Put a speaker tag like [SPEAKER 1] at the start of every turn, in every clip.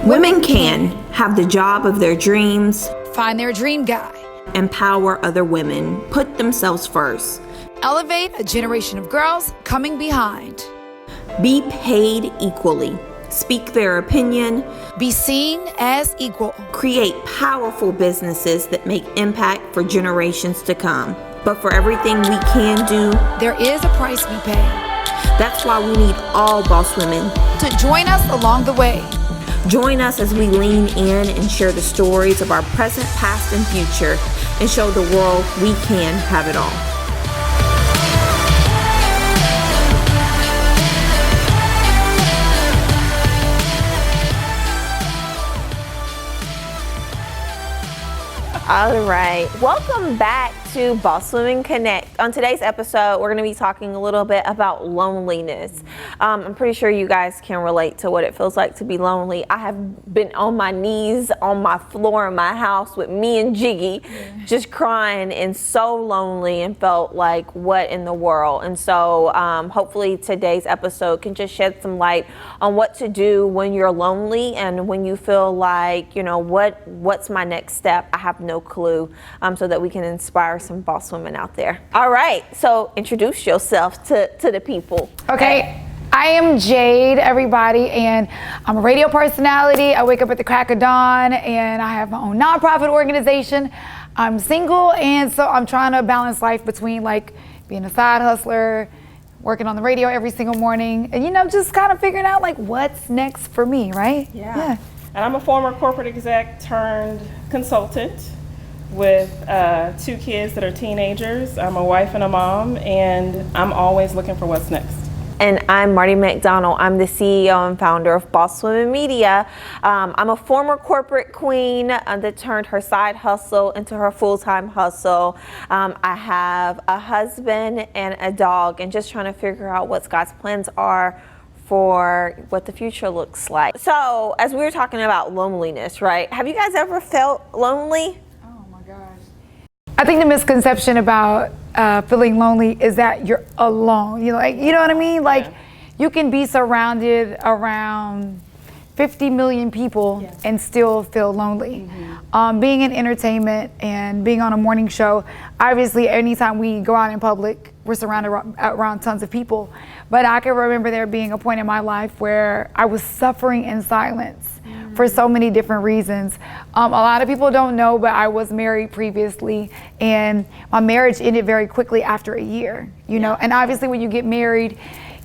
[SPEAKER 1] Women can have the job of their dreams,
[SPEAKER 2] Find their dream guy.
[SPEAKER 1] empower other women, put themselves first,
[SPEAKER 2] Elevate a generation of girls coming behind.
[SPEAKER 1] be paid equally, speak their opinion,
[SPEAKER 2] Be seen as equal.
[SPEAKER 1] create powerful businesses that make impact for generations to come. But for everything we can do,
[SPEAKER 2] There is a price we pay.
[SPEAKER 1] that's why we need all boss women.
[SPEAKER 2] To join us along the way.
[SPEAKER 1] Join us as we lean in and share the stories of our present, past, and future, and show the world we can have it all. All right, welcome back to Boss Women Connect. On today's episode, we're going to be talking a little bit about loneliness. I'm pretty sure you guys can relate to what it feels like to be lonely. I have been on my knees on my floor in my house with me and Jiggy, just crying and so lonely, and felt like, what in the world? And so hopefully today's episode can just shed some light on what to do when you're lonely and when you feel like, you know, what's my next step? I have no clue, so that we can inspire some boss women out there. All right, so introduce yourself to the people.
[SPEAKER 3] Okay, I am Jade, everybody, and I'm a radio personality. I wake up at the crack of dawn, and I have my own nonprofit organization. I'm single, and so I'm trying to balance life between like being a side hustler, working on the radio every single morning, and just kind of figuring out like what's next for me, right?
[SPEAKER 4] Yeah. And I'm a former corporate exec turned consultant with 2 kids that are teenagers. I'm a wife and a mom, and I'm always looking for what's next.
[SPEAKER 1] And I'm Marty McDonald. I'm the CEO and founder of Boss Women Media. I'm a former corporate queen that turned her side hustle into her full-time hustle. I have a husband and a dog, and just trying to figure out what God's plans are for what the future looks like. So, as we were talking about loneliness, right? Have you guys ever felt lonely?
[SPEAKER 3] I think the misconception about feeling lonely is that you're alone. You know what I mean? Like, you can be surrounded around 50 million people and still feel lonely. Being in entertainment and being on a morning show, obviously anytime we go out in public, we're surrounded around tons of people. But I can remember there being a point in my life where I was suffering in silence for so many different reasons. A lot of people don't know, but I was married previously, and my marriage ended very quickly after a year, know? And obviously when you get married,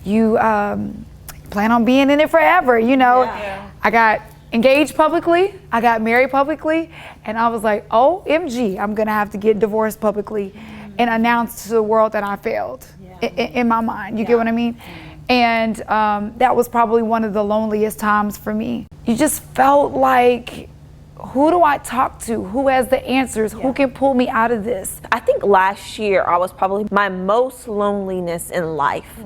[SPEAKER 3] you plan on being in it forever, I got engaged publicly, I got married publicly, and I was like, OMG, I'm gonna have to get divorced publicly and announce to the world that I failed in my mind, you get what I mean? And that was probably one of the loneliest times for me. You just felt like, who do I talk to? Who has the answers? Who can pull me out of this?
[SPEAKER 1] I think last year I was probably my most loneliness in life.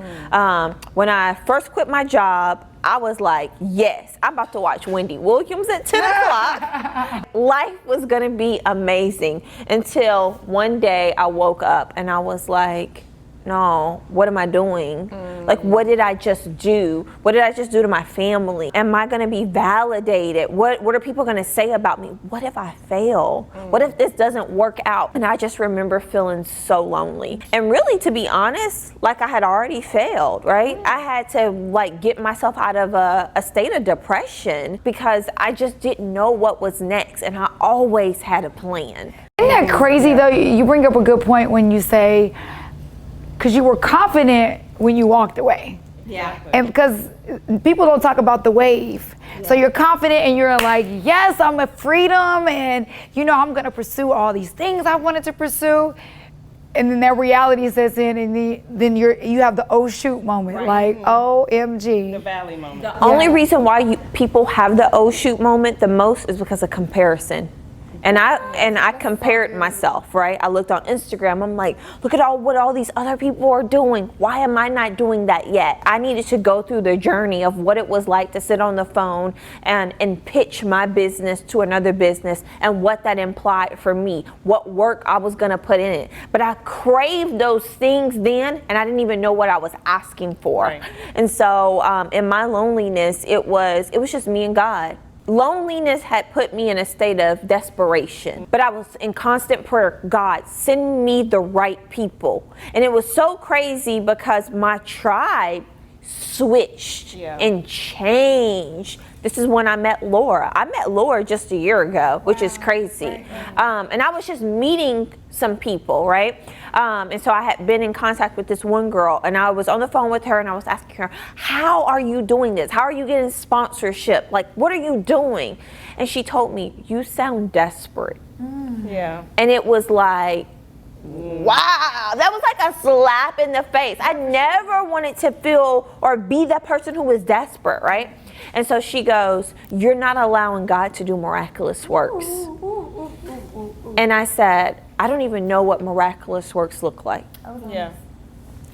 [SPEAKER 1] When I first quit my job, I was like, yes, I'm about to watch Wendy Williams at 10 o'clock. Life was gonna be amazing, until one day I woke up and I was like, no, what am I doing? Like, what did I just do? What did I just do to my family? Am I gonna be validated? What are people gonna say about me? What if I fail? What if this doesn't work out? And I just remember feeling so lonely. And really, to be honest, like I had already failed, right? I had to like get myself out of a state of depression because I just didn't know what was next, and I always had a plan.
[SPEAKER 3] Isn't that crazy though? You bring up a good point when you say, because you were confident when you walked away.
[SPEAKER 1] Yeah.
[SPEAKER 3] And because people don't talk about the wave. So you're confident and you're like, yes, I'm a freedom, and I'm gonna pursue all these things I wanted to pursue. And then that reality sets in, and then you have the oh shoot moment, like OMG.
[SPEAKER 4] The valley moment.
[SPEAKER 1] The only reason why people have the oh shoot moment the most is because of comparison. And I compared myself, right? I looked on Instagram. I'm like, look at what all these other people are doing. Why am I not doing that yet? I needed to go through the journey of what it was like to sit on the phone and pitch my business to another business, and what that implied for me, what work I was gonna put in it. But I craved those things then, and I didn't even know what I was asking for. Right. And so in my loneliness, it was just me and God. loneliness had put me in a state of desperation, but I was in constant prayer. God, send me the right people. And it was so crazy because my tribe switched and changed. This is when I met Laura. I met Laura just a year ago, which is crazy. And I was just meeting some people, right? And so I had been in contact with this one girl, and I was on the phone with her, and I was asking her, how are you doing this? How are you getting sponsorship? Like, what are you doing? And she told me, you sound desperate.
[SPEAKER 4] Yeah.
[SPEAKER 1] And it was like, wow, that was like a slap in the face. I never wanted to feel or be that person who was desperate, right? And so she goes, you're not allowing God to do miraculous works. And I said, I don't even know what miraculous works look like.
[SPEAKER 4] Yeah.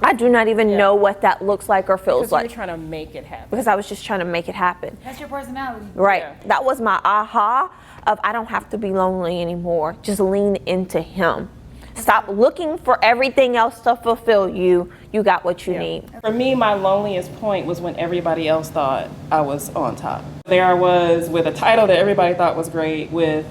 [SPEAKER 1] I do not even know what that looks like or feels
[SPEAKER 4] Because
[SPEAKER 1] like.
[SPEAKER 4] you're trying to make it happen.
[SPEAKER 1] Because I was just trying to make it happen.
[SPEAKER 3] That's your personality.
[SPEAKER 1] Right.
[SPEAKER 4] Yeah.
[SPEAKER 1] That was my aha of I don't have to be lonely anymore. Just lean into Him. Stop looking for everything else to fulfill you. You got what you need.
[SPEAKER 4] For me, my loneliest point was when everybody else thought I was on top. There I was with a title that everybody thought was great, with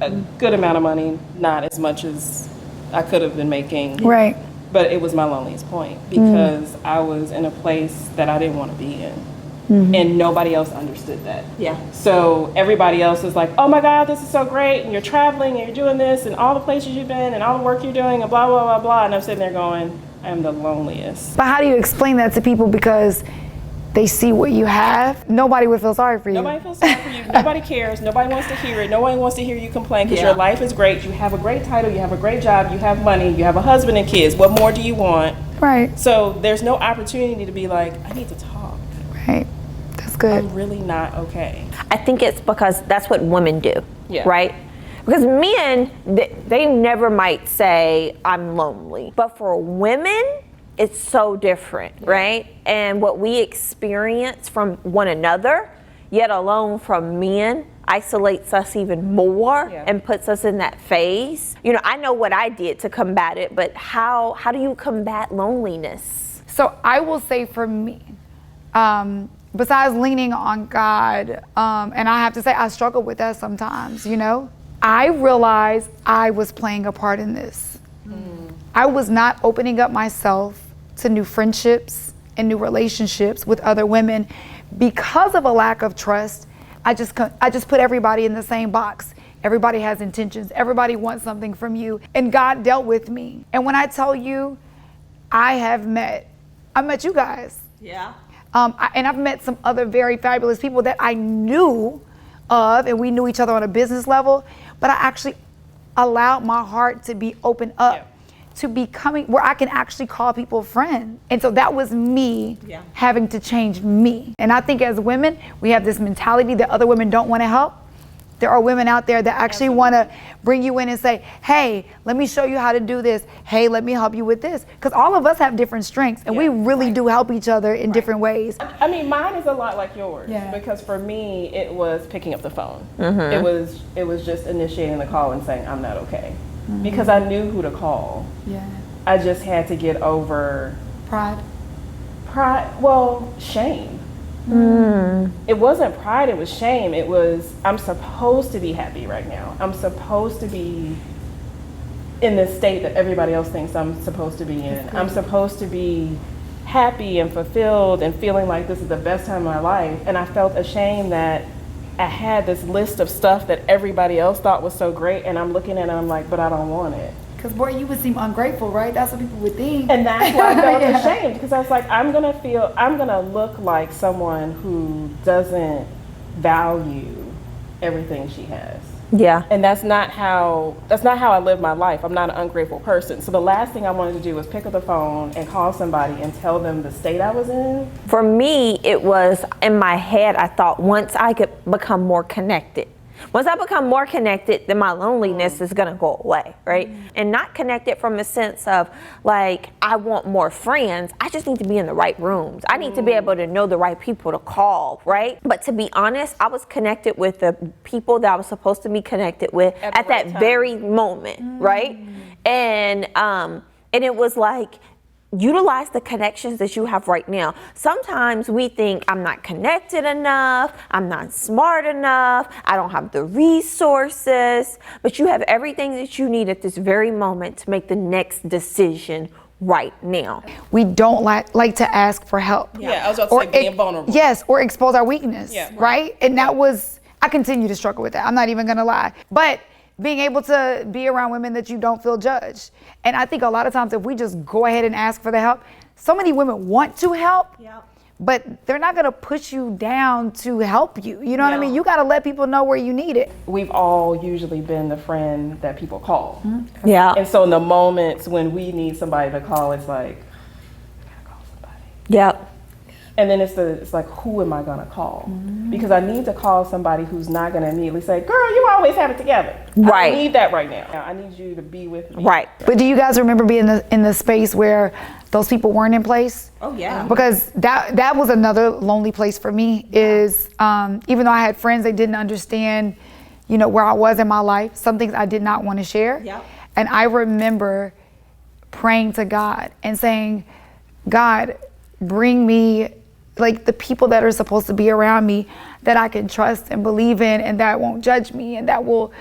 [SPEAKER 4] a good amount of money, not as much as I could have been making.
[SPEAKER 3] Right.
[SPEAKER 4] But it was my loneliest point because I was in a place that I didn't want to be in. And nobody else understood that.
[SPEAKER 1] Yeah.
[SPEAKER 4] So everybody else is like, oh my God, this is so great, and you're traveling and you're doing this and all the places you've been and all the work you're doing and blah, blah, blah, blah. And I'm sitting there going, I am the loneliest.
[SPEAKER 3] But how do you explain that to people? Because they see what you have. Nobody would feel sorry for you.
[SPEAKER 4] Nobody feels sorry for you. Nobody cares. Nobody wants to hear it. Nobody wants to hear you complain because your life is great. You have a great title. You have a great job. You have money. You have a husband and kids. What more do you want?
[SPEAKER 3] Right.
[SPEAKER 4] So there's no opportunity to be like, I need to talk.
[SPEAKER 3] Right. That's good.
[SPEAKER 4] I'm really not okay.
[SPEAKER 1] I think it's because that's what women do,
[SPEAKER 4] Yeah.
[SPEAKER 1] right? Because men, they never might say, I'm lonely. But for women, it's so different, right? And what we experience from one another, yet alone from men, isolates us even more and puts us in that phase. You know, I know what I did to combat it, but how do you combat loneliness?
[SPEAKER 3] So I will say for me, besides leaning on God, and I have to say I struggle with that sometimes, you know, I realized I was playing a part in this. I was not opening up myself to new friendships and new relationships with other women because of a lack of trust. I just put everybody in the same box. Everybody has intentions. Everybody wants something from you. And God dealt with me. And when I tell you, I met you guys.
[SPEAKER 1] Yeah.
[SPEAKER 3] And I've met some other very fabulous people that I knew of, and we knew each other on a business level, but I actually allowed my heart to be open up to becoming where I can actually call people friends. And so that was me having to change me. And I think as women, we have this mentality that other women don't want to help. There are women out there that actually want to bring you in and say, hey, let me show you how to do this. Hey, let me help you with this. Because all of us have different strengths, and we really do help each other in different ways.
[SPEAKER 4] I mean, mine is a lot like yours because for me, it was picking up the phone. It was just initiating the call and saying, I'm not okay. Because I knew who to call.
[SPEAKER 3] Yeah.
[SPEAKER 4] I just had to get over
[SPEAKER 3] Pride.
[SPEAKER 4] Shame. It wasn't pride, it was shame. It was, I'm supposed to be happy right now. I'm supposed to be in this state that everybody else thinks I'm supposed to be in. I'm supposed to be happy and fulfilled and feeling like this is the best time of my life. And I felt ashamed that I had this list of stuff that everybody else thought was so great, and I'm looking at it and I'm like, but I don't want it.
[SPEAKER 3] Because boy, you would seem ungrateful, right? That's what people would think.
[SPEAKER 4] And that's why I felt ashamed, because I was like, I'm gonna look like someone who doesn't value everything she has.
[SPEAKER 1] Yeah.
[SPEAKER 4] And that's not how I live my life. I'm not an ungrateful person. So the last thing I wanted to do was pick up the phone and call somebody and tell them the state I was in.
[SPEAKER 1] For me, it was in my head, I thought once I could become more connected. Once I become more connected, then my loneliness is gonna go away, right? And not connected from a sense of like, I want more friends. I just need to be in the right rooms. I need to be able to know the right people to call, right? But to be honest, I was connected with the people that I was supposed to be connected with at that very moment, right? And it was like, utilize the connections that you have right now. Sometimes we think I'm not connected enough, I'm not smart enough, I don't have the resources, but you have everything that you need at this very moment to make the next decision right now.
[SPEAKER 3] We don't like to ask for help.
[SPEAKER 4] Yeah, I was about to say being vulnerable.
[SPEAKER 3] Yes, or expose our weakness,
[SPEAKER 4] Yeah.
[SPEAKER 3] right? And that was, I continue to struggle with that. I'm not even gonna lie. But being able to be around women that you don't feel judged. And I think a lot of times if we just go ahead and ask for the help, so many women want to help, but they're not gonna push you down to help you. You know what I mean? You gotta let people know where you need it.
[SPEAKER 4] We've all usually been the friend that people call.
[SPEAKER 1] Yeah.
[SPEAKER 4] And so in the moments when we need somebody to call, it's like, I gotta call somebody.
[SPEAKER 1] Yep.
[SPEAKER 4] And then it's like, who am I gonna call? Because I need to call somebody who's not gonna immediately say, girl, you always have it together.
[SPEAKER 1] Right.
[SPEAKER 4] I need that right now. I need you to be with me.
[SPEAKER 1] Right.
[SPEAKER 3] But do you guys remember being in the space where those people weren't in place?
[SPEAKER 1] Oh yeah.
[SPEAKER 3] Because that was another lonely place for me, is even though I had friends, they didn't understand, you know, where I was in my life. Some things I did not want to share.
[SPEAKER 1] Yep.
[SPEAKER 3] And I remember praying to God and saying, God, bring me like the people that are supposed to be around me that I can trust and believe in, and that won't judge me, and that will,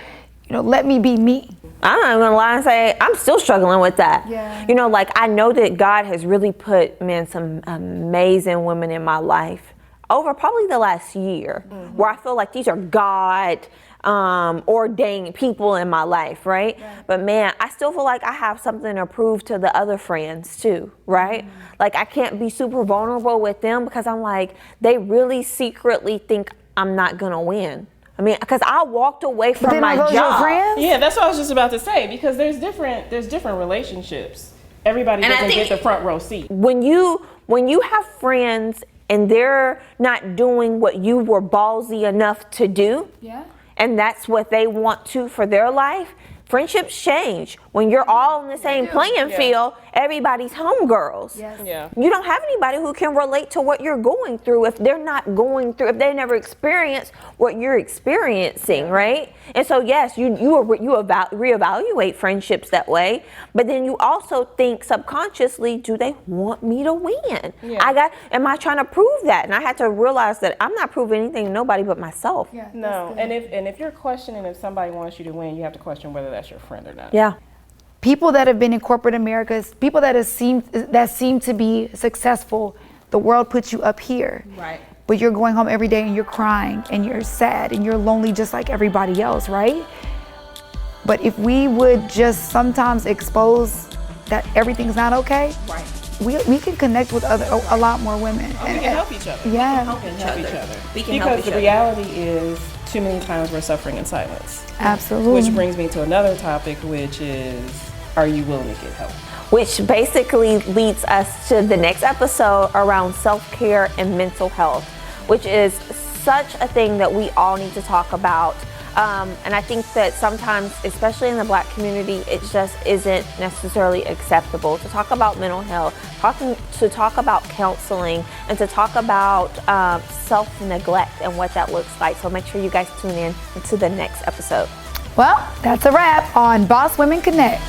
[SPEAKER 3] you know, let me be me.
[SPEAKER 1] I'm not gonna lie and say I'm still struggling with that.
[SPEAKER 3] Yeah.
[SPEAKER 1] You know, like I know that God has really put, man, some amazing women in my life over probably the last year, where I feel like these are God ordained people in my life, right? But man, I still feel like I have something to prove to the other friends too, right? Like I can't be super vulnerable with them because I'm like, they really secretly think I'm not gonna win. I mean, because I walked away from my
[SPEAKER 3] Those your
[SPEAKER 1] job.
[SPEAKER 3] friends?
[SPEAKER 4] Yeah, that's what I was just about to say, because there's different relationships. Everybody
[SPEAKER 1] And I
[SPEAKER 4] doesn't
[SPEAKER 1] think-
[SPEAKER 4] get the front row seat.
[SPEAKER 1] When you have friends and they're not doing what you were ballsy enough to do, and that's what they want to for their life, friendships change. When you're all in the same playing field, everybody's homegirls.
[SPEAKER 4] Yeah.
[SPEAKER 1] You don't have anybody who can relate to what you're going through if they're not going through, if they never experienced what you're experiencing, right? And so yes, you reevaluate friendships that way, but then you also think subconsciously, do they want me to win? Am I trying to prove that? And I had to realize that I'm not proving anything to nobody but myself.
[SPEAKER 4] No, and if you're questioning if somebody wants you to win, you have to question whether that's your friend or not.
[SPEAKER 1] Yeah.
[SPEAKER 3] People that have been in corporate America, people that seem to be successful, the world puts you up here.
[SPEAKER 1] Right.
[SPEAKER 3] But you're going home every day and you're crying and you're sad and you're lonely just like everybody else, right? But if we would just sometimes expose that everything's not okay,
[SPEAKER 1] Right.
[SPEAKER 3] we can connect with a lot more women.
[SPEAKER 4] We can help each other.
[SPEAKER 3] Yeah,
[SPEAKER 4] Help each other.
[SPEAKER 1] We can help
[SPEAKER 4] Because
[SPEAKER 1] each
[SPEAKER 4] the
[SPEAKER 1] other.
[SPEAKER 4] reality is, too many times we're suffering in silence.
[SPEAKER 3] absolutely.
[SPEAKER 4] Which brings me to another topic, which is, are you willing to get help?
[SPEAKER 1] Which basically leads us to the next episode around self-care and mental health, which is such a thing that we all need to talk about. And I think that sometimes, especially in the Black community, it just isn't necessarily acceptable to talk about mental health, to talk about counseling, and to talk about self-neglect and what that looks like. So make sure you guys tune in to the next episode.
[SPEAKER 3] Well, that's a wrap on Boss Women Connect.